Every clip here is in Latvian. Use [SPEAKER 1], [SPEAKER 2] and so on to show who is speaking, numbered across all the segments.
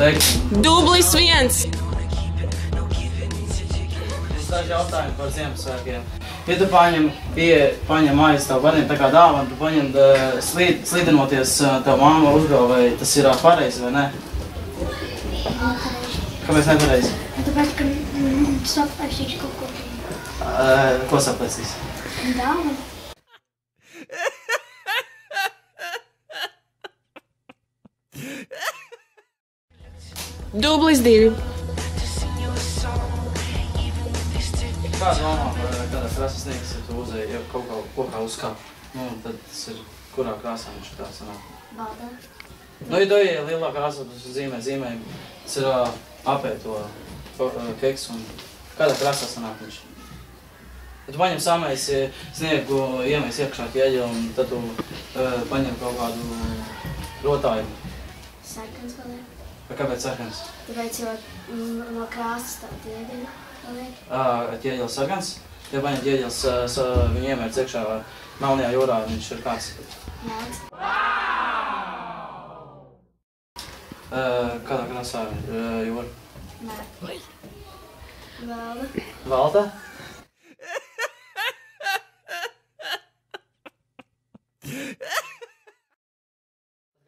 [SPEAKER 1] Dublis 1.
[SPEAKER 2] Daži jautājumi par Ziemassvētkiem. Ja tu paņem maizi tev bērniem tā kā dāvanu, tu paņem slīdinoties tev mamma uzgalva, vai tas ir pareizi vai ne? Kāpēc nepareizi?
[SPEAKER 3] Tāpēc, ka saplēsīs kaut ko.
[SPEAKER 2] Ko saplēsīs?
[SPEAKER 3] Dāvanu.
[SPEAKER 1] Dublis 2.
[SPEAKER 2] Kāds domā par kādās krāsas sniegs, ja tu uzēji kaut kā kokā uzkāp? Nu, tad tas ir kurā krāsā viņš tāds sanāk?
[SPEAKER 3] Baldā.
[SPEAKER 2] Nu, ja tu ieej lielā krāsā, tas zīmē, tas ir apē to keksu un kādā krāsā sanāk viņš? Tad tu paņem samais sniegu, iemēs iekšā ķieģi un tad tu paņem kaut kādu rotājumu.
[SPEAKER 3] Sarkans paliek.
[SPEAKER 2] Kāpēc sarkans?
[SPEAKER 3] Tāpēc jau no krāsas tā ķieģeļa paliek.
[SPEAKER 2] Ķieģelis sarkans? Ja paņem ķieģelis, viņu iemērts iekšā Melnajā jūrā, viņš ir kāds?
[SPEAKER 3] Melns.
[SPEAKER 2] Kādā krāsā jūra?
[SPEAKER 3] Nē. Valda.
[SPEAKER 2] Valda?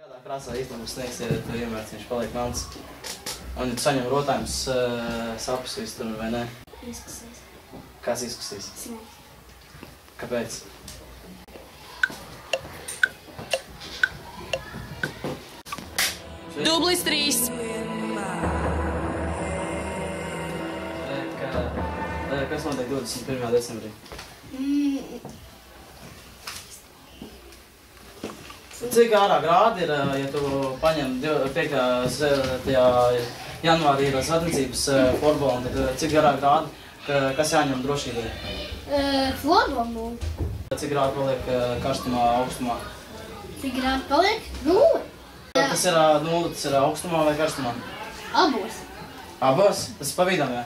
[SPEAKER 2] Kādā krāsā īstenībā sniegs, ja tu iemērts, viņš paliek melns? Un ja tu saņem rotājums sapus visu tur, vai ne?
[SPEAKER 3] Izkusīs.
[SPEAKER 2] Kāds izkusīs?
[SPEAKER 3] Sniegs.
[SPEAKER 2] Kāpēc?
[SPEAKER 1] Dublis 3.
[SPEAKER 2] Kas notiek 21. decembrī? Cik ārā grādi ir, ja tu paņem 5. janvārī ir svētniecības florbolu, tad cik ārā grādi, kas jāņem drošībai?
[SPEAKER 3] Florbolu.
[SPEAKER 2] Cik grādi paliek karstumā, augstumā?
[SPEAKER 3] Cik grādi paliek? 0.
[SPEAKER 2] Tas ir 0, tas ir augstumā vai karstumā?
[SPEAKER 3] Abos.
[SPEAKER 2] Abos? Tas ir pa vidam, jā?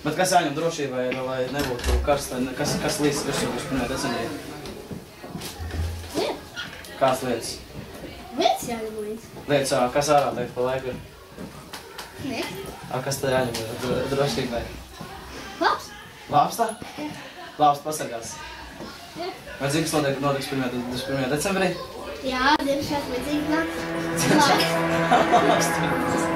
[SPEAKER 2] Bet kas jāņem drošībai, lai nebūtu karsta, kas līdz 1. decembrī?
[SPEAKER 3] Lietas.
[SPEAKER 2] Kāds lietas?
[SPEAKER 3] Lietas jāņem līdz.
[SPEAKER 2] Lietas, kas ārā teikt pa laiku?
[SPEAKER 3] Sniegs.
[SPEAKER 2] Kas tad jāņem drošībai?
[SPEAKER 3] Labs.
[SPEAKER 2] Lāpsta? Lāpsta pasargās.
[SPEAKER 3] Jā.
[SPEAKER 2] Vai zini, kas notiks 21. decembrī?
[SPEAKER 3] Jā, Ziemassvētku līdzīgi nāks.
[SPEAKER 2] Ziemassvētku.